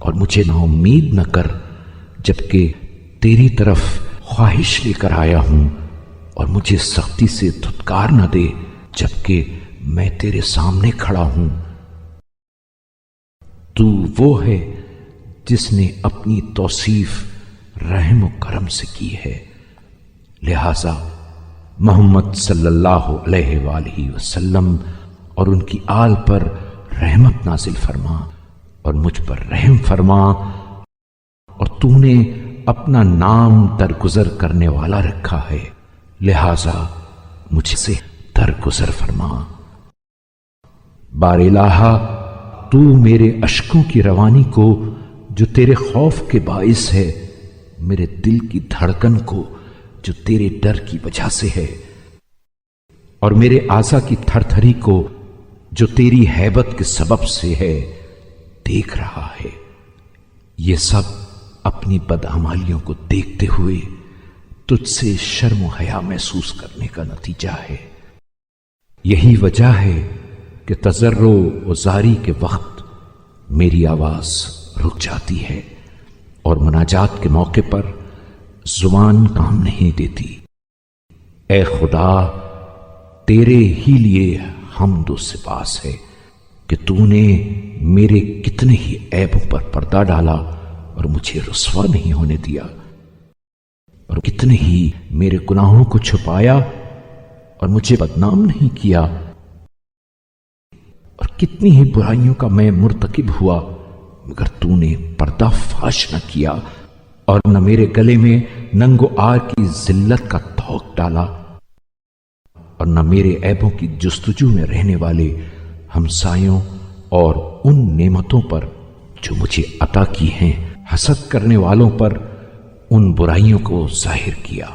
اور مجھے نا امید نہ کر جبکہ تیری طرف خواہش لے کر آیا ہوں، اور مجھے سختی سے دھتکار نہ دے جبکہ میں تیرے سامنے کھڑا ہوں۔ تو وہ ہے جس نے اپنی توصیف رحم و کرم سے کی ہے، لہذا محمد صلی اللہ علیہ وآلہ وسلم اور ان کی آل پر رحمت نازل فرما اور مجھ پر رحم فرما، اور تو نے اپنا نام درگزر کرنے والا رکھا ہے، لہذا مجھ سے درگزر فرما۔ بار الہا، تو میرے اشکوں کی روانی کو جو تیرے خوف کے باعث ہے، میرے دل کی دھڑکن کو جو تیرے ڈر کی وجہ سے ہے، اور میرے اعضاء کی تھر تھری کو جو تیری ہیبت کے سبب سے ہے دیکھ رہا ہے۔ یہ سب اپنی بدعمالیوں کو دیکھتے ہوئے تجھ سے شرم و حیا محسوس کرنے کا نتیجہ ہے۔ یہی وجہ ہے کہ تضرع و زاری کے وقت میری آواز رک جاتی ہے اور مناجات کے موقع پر زبان کام نہیں دیتی۔ اے خدا، تیرے ہی لیے حمد و سپاس ہے کہ تو نے میرے کتنے ہی عیبوں پر پردہ ڈالا اور مجھے رسوا نہیں ہونے دیا، اور کتنے ہی میرے گناہوں کو چھپایا اور مجھے بدنام نہیں کیا، اور کتنی ہی برائیوں کا میں مرتکب ہوا مگر تو نے پردہ فاش نہ کیا، اور نہ میرے گلے میں ننگ و عار کی ذلت کا طوق ڈالا، اور نہ میرے عیبوں کی جستجو میں رہنے والے ہمسایوں اور ان نعمتوں پر جو مجھے عطا کی ہیں حسد کرنے والوں پر ان برائیوں کو ظاہر کیا۔